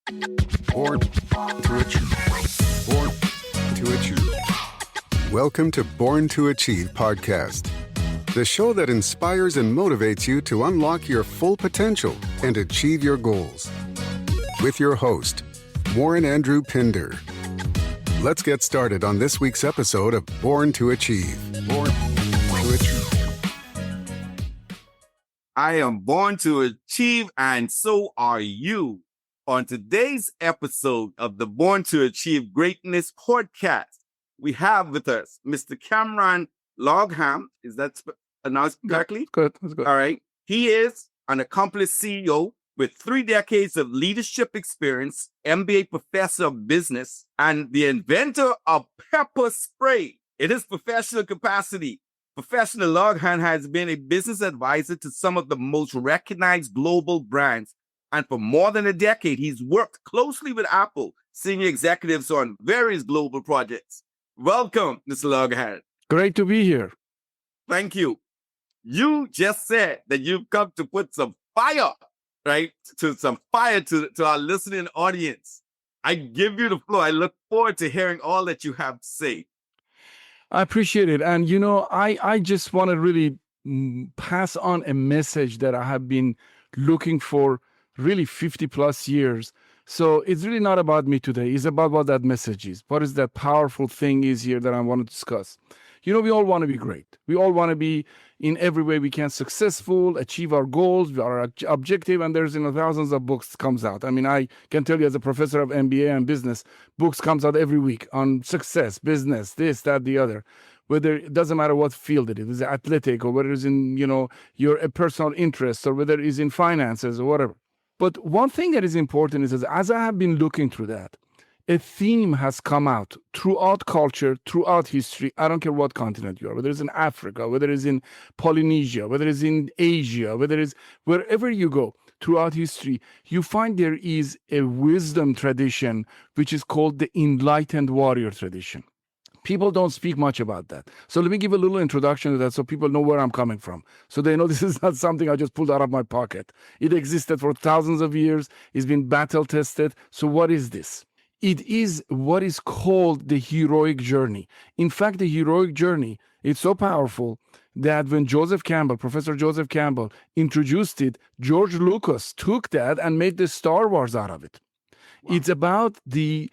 Born to Achieve. Born to Achieve. Welcome to Born to Achieve podcast, the show that inspires and motivates you to unlock your full potential and achieve your goals. With your host, Warren Andrew Pinder. Let's get started on this week's episode of Born to Achieve. Born to Achieve. I am born to achieve, and so are you. On today's episode of the Born to Achieve Greatness podcast, we have with us Mr. Cameron Logham. Is that pronounced correctly? Good. That's good. All right. He is an accomplished CEO with 3 decades of leadership experience, MBA professor of business, and the inventor of pepper spray. In his professional capacity, Professional Logham has been a business advisor to some of the most recognized global brands. And for more than a decade, he's worked closely with Apple senior executives on various global projects. Welcome, Mr. Logham. Great to be here. Thank you. You just said that you've come to put some fire, right? To our listening audience. I give you the floor. I look forward to hearing all that you have to say. I appreciate it. And, I just want to really pass on a message that I have been looking for really 50 plus years. So it's really not about me today. It's about what that message is. What is that powerful thing is here that I want to discuss? We all want to be great. We all want to be in every way we can successful, achieve our goals, our objective, and there's thousands of books comes out. I mean, I can tell you as a professor of MBA and business, books comes out every week on success, business, this, that, the other. Whether it doesn't matter what field it is athletic or whether it's in, your personal interests or whether it's in finances or whatever. But one thing that is important is as I have been looking through that, a theme has come out throughout culture, throughout history. I don't care what continent you are, whether it's in Africa, whether it's in Polynesia, whether it's in Asia, whether it's wherever you go throughout history, you find there is a wisdom tradition, which is called the enlightened warrior tradition. People don't speak much about that. So let me give a little introduction to that so people know where I'm coming from. So they know this is not something I just pulled out of my pocket. It existed for thousands of years. It's been battle tested. So what is this? It is what is called the heroic journey. In fact, the heroic journey, it's so powerful that when Professor Joseph Campbell introduced it, George Lucas took that and made the Star Wars out of it. Wow. It's about the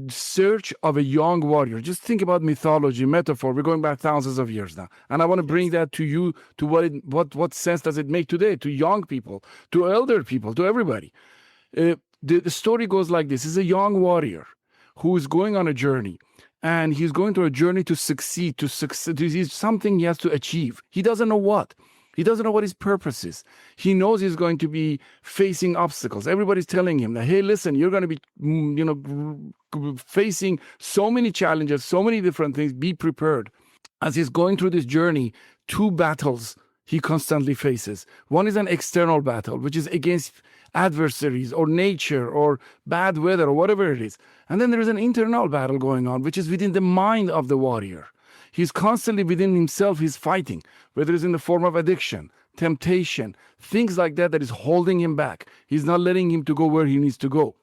search of a young warrior. Just think about mythology, metaphor. We're going back thousands of years now. And I want to bring that to you, to what sense does it make today, to young people, to elder people, to everybody. The story goes like this. He's a young warrior who is going on a journey, and he's going through a journey to succeed, He's something he has to achieve. He doesn't know what. He doesn't know what his purpose is. He knows he's going to be facing obstacles. Everybody's telling him that, hey, listen, you're going to be, facing so many challenges, so many different things. Be prepared. As he's going through this journey, 2 battles he constantly faces. One is an external battle, which is against adversaries or nature or bad weather or whatever it is. And then there is an internal battle going on, which is within the mind of the warrior. He's constantly within himself, he's fighting, whether it's in the form of addiction, temptation, things like that is holding him back. He's not letting him to go where he needs to go.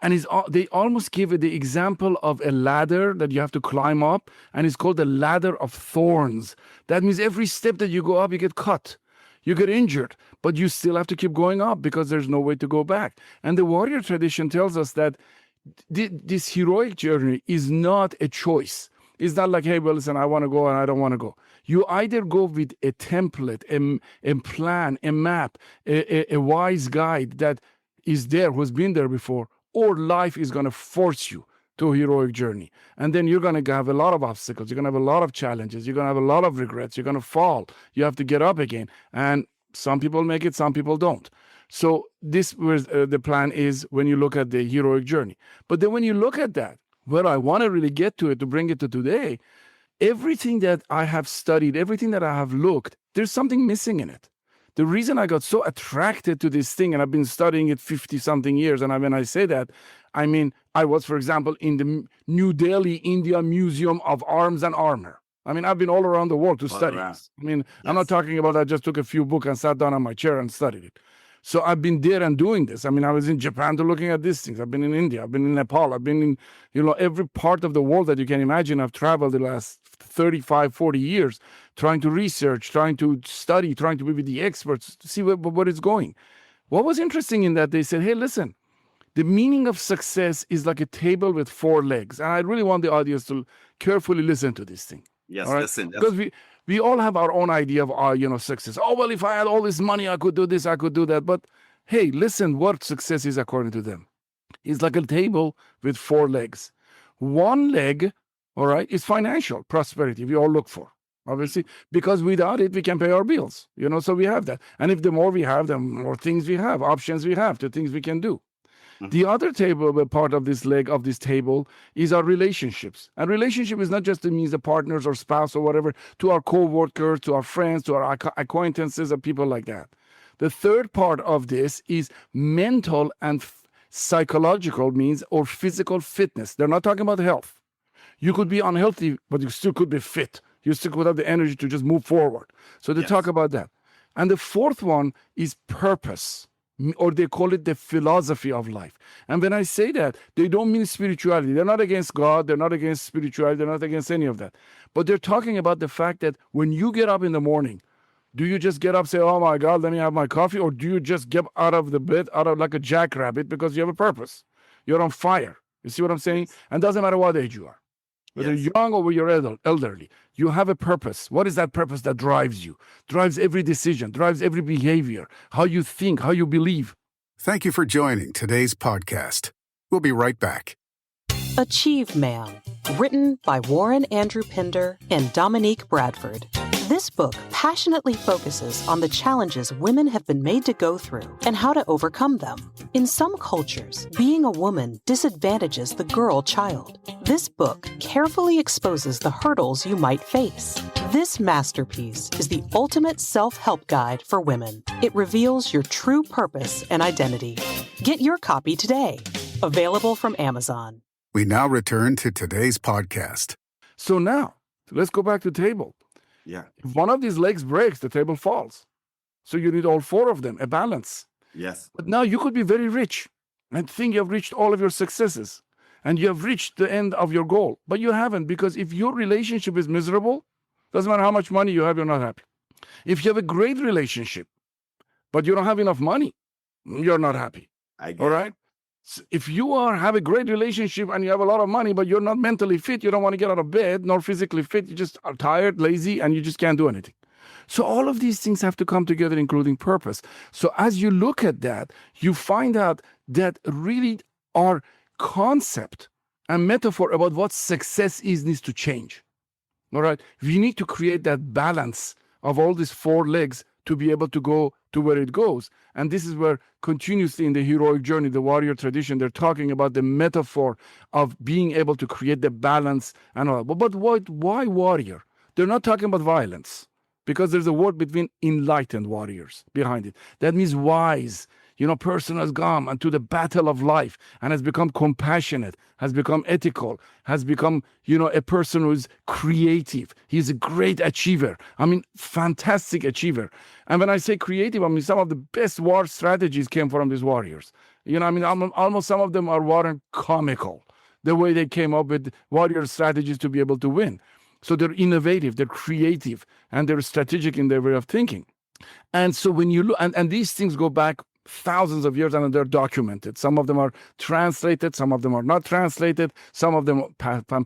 And they almost give it the example of a ladder that you have to climb up, and it's called the ladder of thorns. That means every step that you go up, you get cut. You get injured, but you still have to keep going up because there's no way to go back. And the warrior tradition tells us that this heroic journey is not a choice. It's not like, hey, well, listen, I want to go and I don't want to go. You either go with a template, a plan, a map, a wise guide that is there, who's been there before, or life is going to force you to a heroic journey. And then you're going to have a lot of obstacles. You're going to have a lot of challenges. You're going to have a lot of regrets. You're going to fall. You have to get up again. And some people make it, some people don't. So this was the plan is when you look at the heroic journey. But then when you look at that, where I want to really get to it, to bring it to today, everything that I have studied, everything that I have looked, there's something missing in it. The reason I got so attracted to this thing, and I've been studying it 50-something years, and when I say that, I mean, I was, for example, in the New Delhi, India Museum of Arms and Armor. I mean, I've been all around the world to study this. I mean, yes. I'm not talking about I just took a few books and sat down on my chair and studied it. So I've been there and doing this. I mean, I was in Japan to looking at these things. I've been in India. I've been in Nepal. I've been in, every part of the world that you can imagine. I've traveled the last 35, 40 years trying to research, trying to study, trying to be with the experts to see what is going. What was interesting in that, they said, hey, listen, the meaning of success is like a table with 4 legs. And I really want the audience to carefully listen to this thing. Yes, all right? listen. Because we all have our own idea of success. Oh, well, if I had all this money, I could do this, I could do that. But hey, listen what success is according to them. It's like a table with 4 legs. One leg, all right, is financial prosperity we all look for, obviously, because without it, we can pay our bills, so we have that. And if the more we have, the more things we have, options we have, the things we can do. The other part of this leg of this table is our relationships. And relationship is not just means the partners or spouse or whatever, to our co-workers, to our friends, to our acquaintances and people like that. The third part of this is mental and psychological means or physical fitness. They're not talking about health. You could be unhealthy, but you still could be fit. You still could have the energy to just move forward. So they talk about that. And the fourth one is purpose, or they call it the philosophy of life. And when I say that, they don't mean spirituality. They're not against God. They're not against spirituality. They're not against any of that. But they're talking about the fact that when you get up in the morning, do you just get up, say, oh my God, let me have my coffee? Or do you just get out of the bed, out of like a jackrabbit because you have a purpose? You're on fire. You see what I'm saying? And it doesn't matter what age you are. Whether you're young or you're elderly, you have a purpose. What is that purpose that drives you? Drives every decision, drives every behavior, how you think, how you believe. Thank you for joining today's podcast. We'll be right back. Achieve Man, written by Warren Andrew Pinder and Dominique Bradford. This book passionately focuses on the challenges women have been made to go through and how to overcome them. In some cultures, being a woman disadvantages the girl child. This book carefully exposes the hurdles you might face. This masterpiece is the ultimate self-help guide for women. It reveals your true purpose and identity. Get your copy today. Available from Amazon. We now return to today's podcast. So now, let's go back to the table. Yeah. If one of these legs breaks, the table falls. So you need all 4 of them, a balance. Yes. But now you could be very rich and think you have reached all of your successes and you have reached the end of your goal. But you haven't, because if your relationship is miserable, doesn't matter how much money you have, you're not happy. If you have a great relationship, but you don't have enough money, you're not happy. All right? So if you have a great relationship and you have a lot of money, but you're not mentally fit, you don't want to get out of bed, nor physically fit, you just are tired, lazy, and you just can't do anything. So all of these things have to come together, including purpose. So as you look at that, you find out that really our concept and metaphor about what success is needs to change. All right? We need to create that balance of all these 4 legs to be able to go to where it goes. And this is where continuously in the heroic journey, the warrior tradition, they're talking about the metaphor of being able to create the balance and all. But why warrior? They're not talking about violence, because there's a word between enlightened warriors behind it. That means wise. Person has gone into the battle of life and has become compassionate, has become ethical, has become, a person who's creative. He's a great achiever. Fantastic achiever. And when I say creative, some of the best war strategies came from these warriors. Almost some of them are comical, the way they came up with warrior strategies to be able to win. So they're innovative, they're creative, and they're strategic in their way of thinking. And so when you look, and these things go back thousands of years and they're documented. Some of them are translated, some of them are not translated, some of them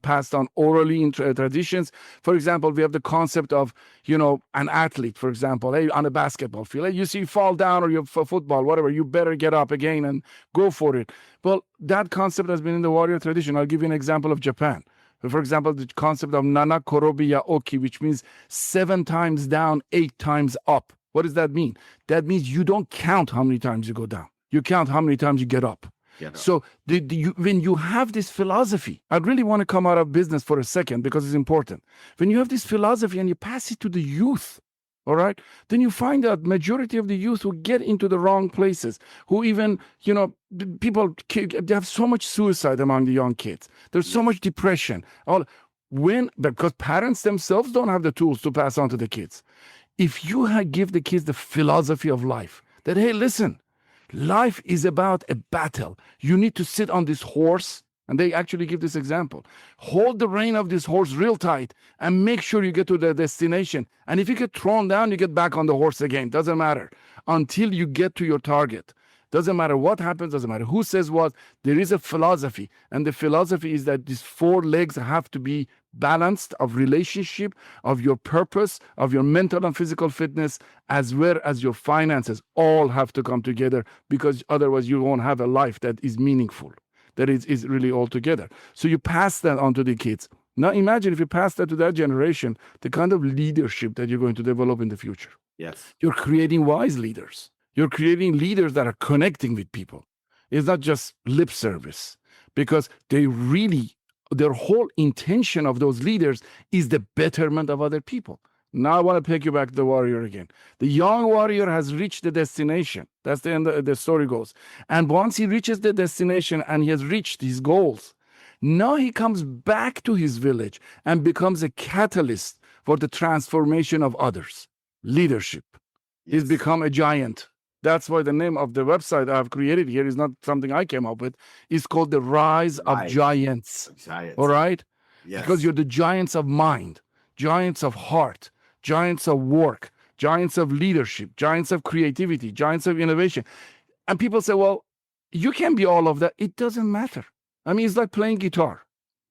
passed on orally in traditions. For example, we have the concept of, an athlete, for example, on a basketball field. You see, fall down, or you have football, whatever, you better get up again and go for it. Well, that concept has been in the warrior tradition. I'll give you an example of Japan. For example, the concept of Nana Korobi Ya Oki, which means 7 times down, 8 times up. What does that mean? That means you don't count how many times you go down. You count how many times you get up. So when you have this philosophy, I really want to come out of business for a second because it's important. When you have this philosophy and you pass it to the youth, all right, then you find out majority of the youth who get into the wrong places, who even, people, they have so much suicide among the young kids. There's so much depression. Because parents themselves don't have the tools to pass on to the kids. If you give the kids the philosophy of life, that, hey, listen, Life is about a battle. You need to sit on this horse, and they actually give this example. Hold the rein of this horse real tight and make sure you get to the destination. And if you get thrown down, you get back on the horse again. Doesn't matter until you get to your target. Doesn't matter what happens, doesn't matter who says what. There is a philosophy, and the philosophy is that these four legs have to be balanced of relationship, of your purpose, of your mental and physical fitness, as well as your finances. All have to come together, because otherwise you won't have a life that is meaningful, that is really all together. So you pass that on to the kids. Now imagine if you pass that to that generation, the kind of leadership that you're going to develop in the future. Yes. You're creating wise leaders. You're creating leaders that are connecting with people. It's not just lip service, because they really, their whole intention of those leaders is the betterment of other people. Now I want to take you back to the warrior again. The young warrior has reached the destination. That's the end of the story goes. And once he reaches the destination and he has reached his goals, now he comes back to his village and becomes a catalyst for the transformation of others. Leadership. He's become a giant. That's why the name of the website I've created here is not something I came up with. It's called The Rise of Giants. All right? Yes. Because you're the giants of mind, giants of heart, giants of work, giants of leadership, giants of creativity, giants of innovation. And people say, well, you can be all of that. It doesn't matter. I mean, it's like playing guitar.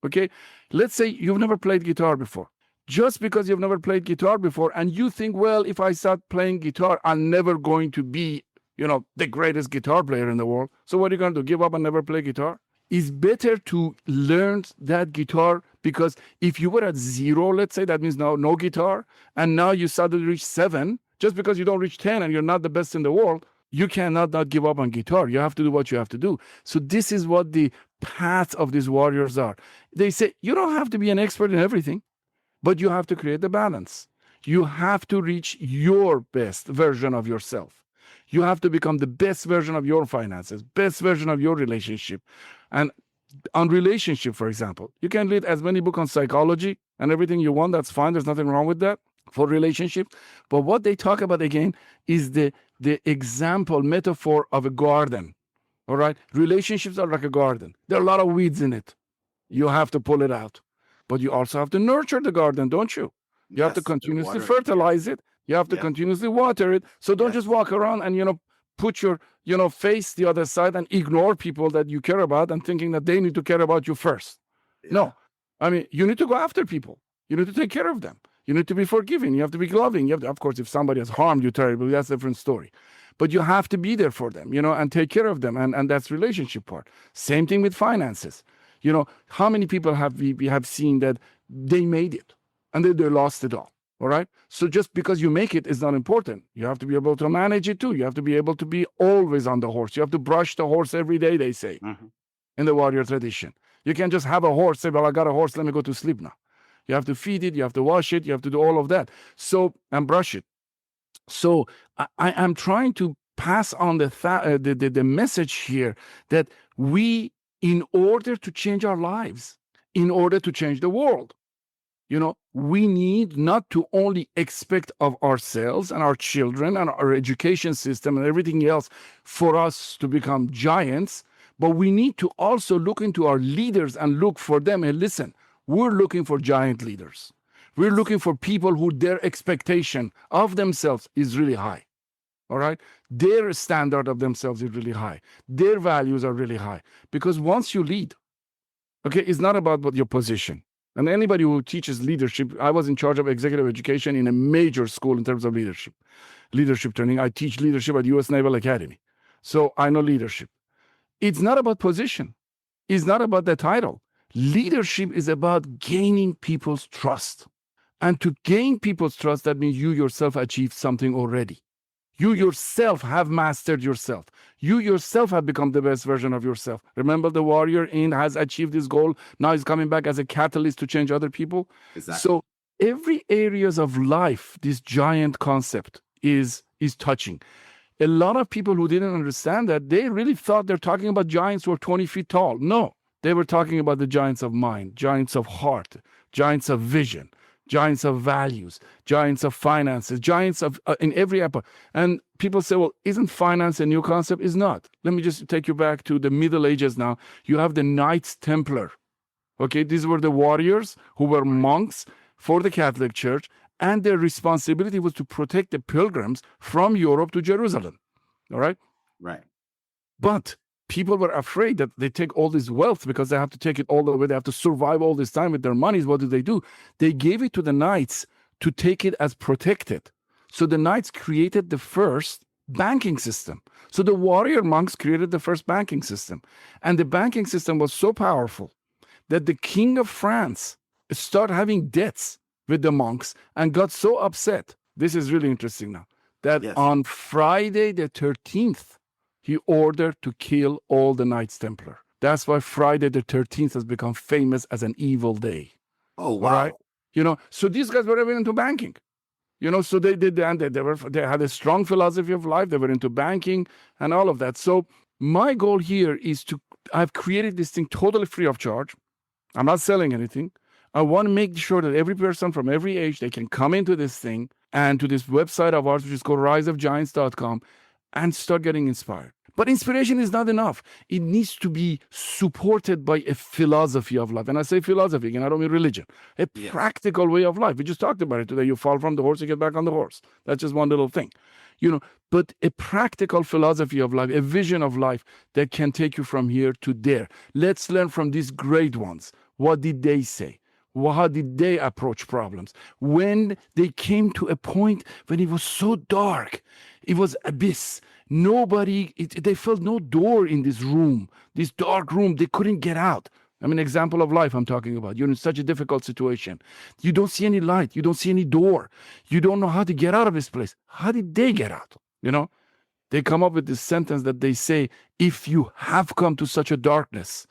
Okay? Let's say you've never played guitar before. Just because you've never played guitar before and you think, well, if I start playing guitar, I'm never going to be, the greatest guitar player in the world. So what are you going to do? Give up and never play guitar? It's better to learn that guitar, because if you were at 0, let's say, that means no guitar, and now you suddenly reach 7, just because you don't reach 10 and you're not the best in the world, you cannot not give up on guitar. You have to do what you have to do. So this is what the path of these warriors are. They say, you don't have to be an expert in everything, but you have to create the balance. You have to reach your best version of yourself. You have to become the best version of your finances, best version of your relationship. And on relationship, for example, you can read as many books on psychology and everything you want. That's fine. There's nothing wrong with that for relationship. But what they talk about again is the example, metaphor of a garden. All right. Relationships are like a garden. There are a lot of weeds in it. You have to pull it out. But you also have to nurture the garden, don't you? You have to continuously fertilize it. You have to continuously water it. So don't just walk around and, put your, face the other side and ignore people that you care about and thinking that they need to care about you first. Yeah. No. I mean, you need to go after people. You need to take care of them. You need to be forgiving. You have to be loving. You have to, of course, if somebody has harmed you terribly, that's a different story. But you have to be there for them, and take care of them. And that's relationship part. Same thing with finances. How many people have we have seen that they made it and they lost it all? All right. So just because you make it is not important. You have to be able to manage it too. You have to be able to be always on the horse. You have to brush the horse every day, they say, in the warrior tradition. You can't just have a horse, say, well, I got a horse, let me go to sleep now. You have to feed it. You have to wash it. You have to do all of that. So, and brush it. So I am trying to pass on the message here that in order to change our lives, in order to change the world, we need not to only expect of ourselves and our children and our education system and everything else for us to become giants, but we need to also look into our leaders and look for them. And listen, we're looking for giant leaders. We're looking for people who their expectation of themselves is really high. All right. Their standard of themselves is really high. Their values are really high. Because once you lead, okay, it's not about your position. And anybody who teaches leadership, I was in charge of executive education in a major school in terms of leadership training. I teach leadership at U.S. Naval Academy. So I know leadership. It's not about position. It's not about the title. Leadership is about gaining people's trust. And to gain people's trust, that means you yourself achieved something already. You yourself have mastered yourself. You yourself have become the best version of yourself. Remember, the warrior has achieved his goal. Now he's coming back as a catalyst to change other people. Exactly. So every areas of life, this giant concept is touching. A lot of people who didn't understand that, they really thought they're talking about giants who are 20 feet tall. No, they were talking about the giants of mind, giants of heart, giants of vision, giants of values, giants of finances, giants of in every epoch. And people say, well, isn't finance a new concept? It's not. Let me just take you back to the Middle Ages now. You have the Knights Templar. Okay, these were the warriors who were monks for the Catholic Church, and their responsibility was to protect the pilgrims from Europe to Jerusalem. All right? Right. But people were afraid that they take all this wealth because they have to take it all the way. They have to survive all this time with their monies. What do? They gave it to the knights to take it as protected. So the knights created the first banking system. So the warrior monks created the first banking system. And the banking system was so powerful that the king of France started having debts with the monks and got so upset. This is really interesting now. That on Friday the 13th, he ordered to kill all the Knights Templar. That's why Friday the 13th has become famous as an evil day. Oh, wow. Right? So these guys were even into banking. So they did, and they had a strong philosophy of life. They were into banking and all of that. So my goal here is I've created this thing totally free of charge. I'm not selling anything. I want to make sure that every person from every age, they can come into this thing and to this website of ours, which is called riseofgiants.com, and start getting inspired. But inspiration is not enough. It needs to be supported by a philosophy of life. And I say philosophy, again, I don't mean religion. A practical way of life. We just talked about it today. You fall from the horse, you get back on the horse. That's just one little thing. But a practical philosophy of life, a vision of life that can take you from here to there. Let's learn from these great ones. What did they say? How did they approach problems? When they came to a point when it was so dark, it was abyss. They felt no door in this room, this dark room. They couldn't get out. I mean, example of life I'm talking about. You're in such a difficult situation. You don't see any light. You don't see any door. You don't know how to get out of this place. How did they get out? They come up with this sentence that they say, if you have come to such a darkness,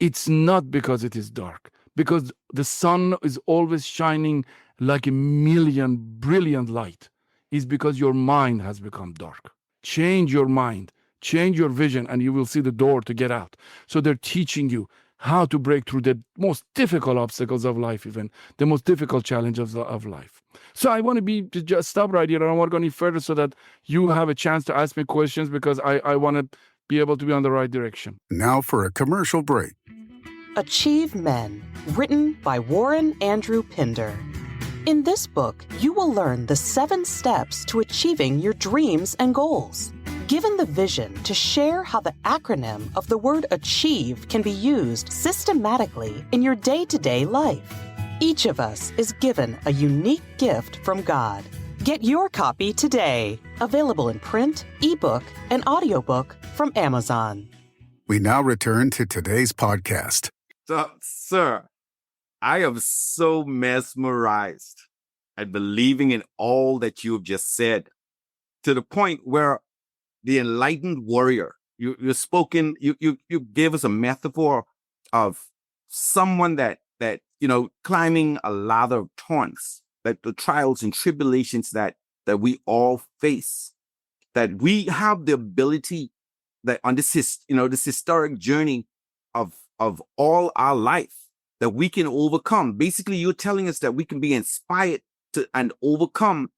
it's not because it is dark, because the sun is always shining like a million brilliant light. It's because your mind has become dark. Change your mind, change your vision, and you will see the door to get out. So they're teaching you how to break through the most difficult obstacles of life, even the most difficult challenges of life. So I want to just stop right here. I don't want to go any further so that you have a chance to ask me questions, because I want to be able to be on the right direction. Now for a commercial break. Achieve Men, written by Warren Andrew Pinder. In this book, you will learn the 7 steps to achieving your dreams and goals. Given the vision to share how the acronym of the word achieve can be used systematically in your day-to-day life. Each of us is given a unique gift from God. Get your copy today. Available in print, ebook, and audiobook from Amazon. We now return to today's podcast. So, sir, I am so mesmerized at believing in all that you have just said, to the point where the enlightened warrior, you gave us a metaphor of someone that climbing a ladder of thorns, that the trials and tribulations that we all face, that we have the ability that on this historic journey of all our life, that we can overcome. Basically, you're telling us that we can be inspired to and overcome.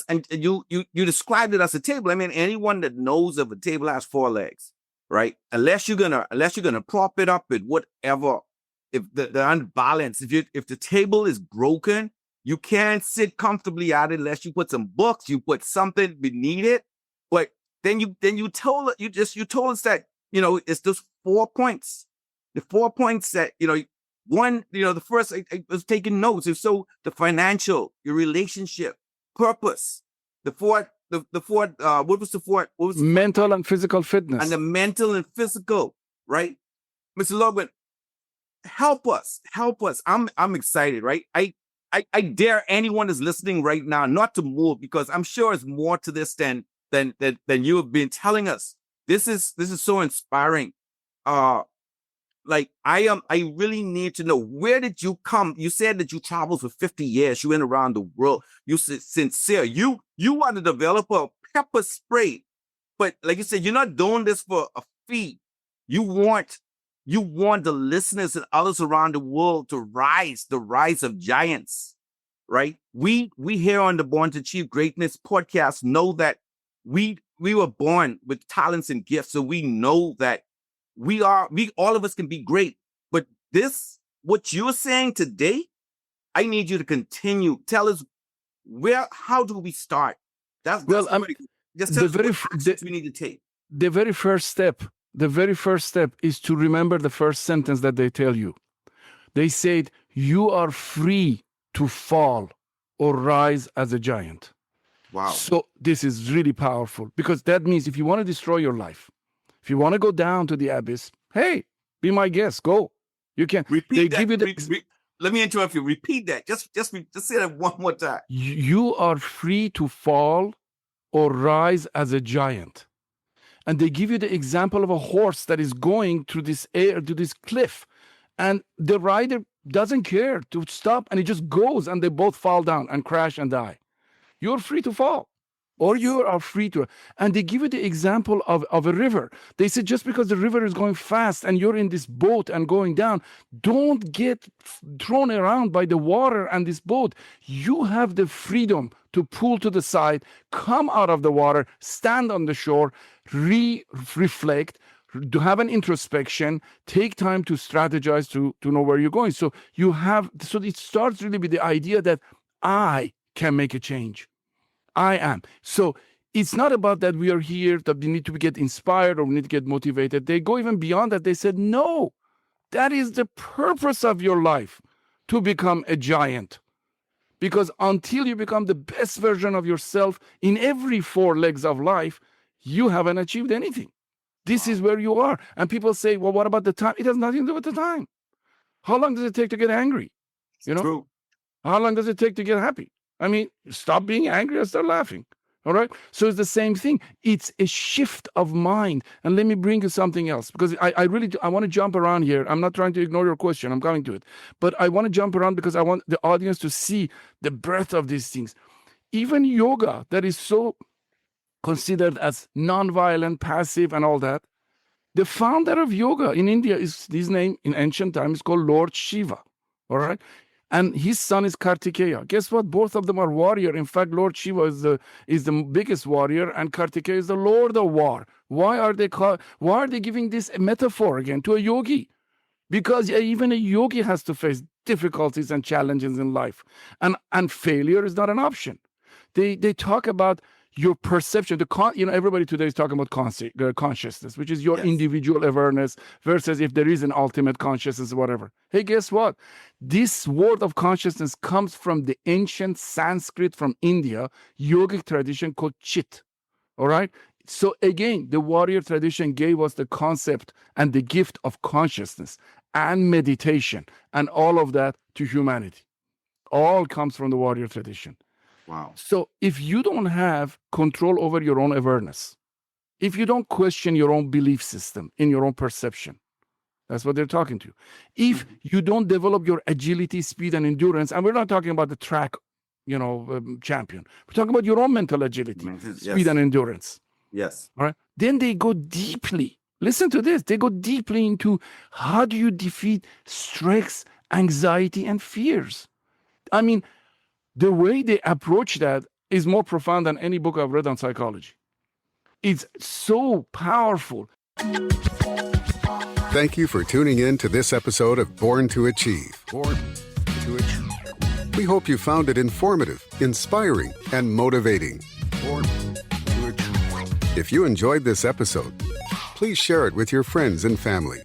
And you described it as a table. I mean, anyone that knows of a table has 4 legs, right? Unless you're gonna prop it up with whatever. If the unbalance, if the table is broken, you can't sit comfortably at it unless you put some books, you put something beneath it. But then you told us that it's those 4 points. The 4 points that one, the first, I was taking notes. So the financial, your relationship, purpose. The fourth, what was the fourth? What was mental and physical fitness? And the mental and physical, right? Mr. Logan, help us. I'm excited, right? I dare anyone that's listening right now not to move, because I'm sure it's more to this than you have been telling us. This is so inspiring. I really need to know, where did you come? You said that you traveled for 50 years. You went around the world. You said sincere. You want to develop a pepper spray, but like you said, you're not doing this for a fee. You want the listeners and others around the world to rise, the rise of giants, right? We here on the Born to Achieve Greatness podcast know that we were born with talents and gifts, so we know that we all of us can be great. But what you're saying today, I need you to continue. Tell us how do we start? That's Well, really good. Just tell us what actions we need to take. The very first step is to remember the first sentence that they tell you. They said, you are free to fall or rise as a giant. Wow. So this is really powerful, because that means if you want to destroy your life, if you want to go down to the abyss, hey, be my guest, go. You can. Repeat that. Let me interrupt you. Repeat that. Just say that one more time. You are free to fall or rise as a giant. And they give you the example of a horse that is going through this air, to this cliff. And the rider doesn't care to stop, and he just goes, and they both fall down and crash and die. You're free to fall, or you are free to. And they give you the example of a river. They say just because the river is going fast and you're in this boat and going down, don't get thrown around by the water and this boat. You have the freedom to pull to the side, come out of the water, stand on the shore, reflect, to have an introspection, take time to strategize, to know where you're going. So it starts really with the idea that I can make a change. I am. So it's not about that we are here, that we need to get inspired or we need to get motivated. They go even beyond that. They said, no, that is the purpose of your life, to become a giant. Because until you become the best version of yourself in every 4 legs of life, you haven't achieved anything. This is where you are. And people say, well, what about the time? It has nothing to do with the time. How long does it take to get angry? True. How long does it take to get happy? I mean, stop being angry and start laughing. All right. So it's the same thing. It's a shift of mind. And let me bring you something else, because I want to jump around here. I'm not trying to ignore your question. I'm coming to it. But I want to jump around because I want the audience to see the breadth of these things. Even yoga, that is so considered as non-violent, passive, and all that. The founder of yoga in India, his name in ancient times is called Lord Shiva. All right. And his son is Kartikeya. Guess what? Both of them are warrior. In fact, Lord Shiva is the biggest warrior, and Kartikeya is the Lord of War. Why are they giving this metaphor again to a yogi? Because even a yogi has to face difficulties and challenges in life, and failure is not an option. They talk about your perception. Everybody today is talking about consciousness, which is your individual awareness versus if there is an ultimate consciousness, whatever. Hey, guess what? This word of consciousness comes from the ancient Sanskrit from India, yogic tradition called Chit. All right. So again, the warrior tradition gave us the concept and the gift of consciousness and meditation and all of that to humanity. All comes from the warrior tradition. Wow. So if you don't have control over your own awareness, if you don't question your own belief system in your own perception, that's what they're talking to you. If you don't develop your agility, speed, and endurance, and we're not talking about the track, champion. We're talking about your own mental agility, speed, and endurance. Yes. All right. Then they go deeply. Listen to this. They go deeply into how do you defeat stress, anxiety, and fears. I mean, the way they approach that is more profound than any book I've read on psychology. It's so powerful. Thank you for tuning in to this episode of Born to Achieve. We hope you found it informative, inspiring, and motivating. If you enjoyed this episode, please share it with your friends and family.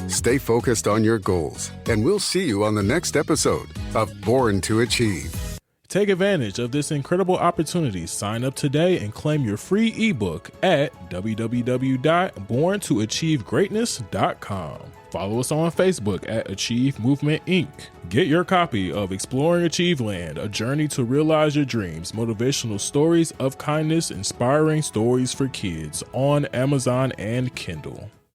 Stay focused on your goals, and we'll see you on the next episode of Born to Achieve. Take advantage of this incredible opportunity. Sign up today and claim your free ebook at www.borntoachievegreatness.com. Follow us on Facebook at Achieve Movement Inc. Get your copy of Exploring Achieveland, A Journey to Realize Your Dreams, Motivational Stories of Kindness, Inspiring Stories for Kids on Amazon and Kindle.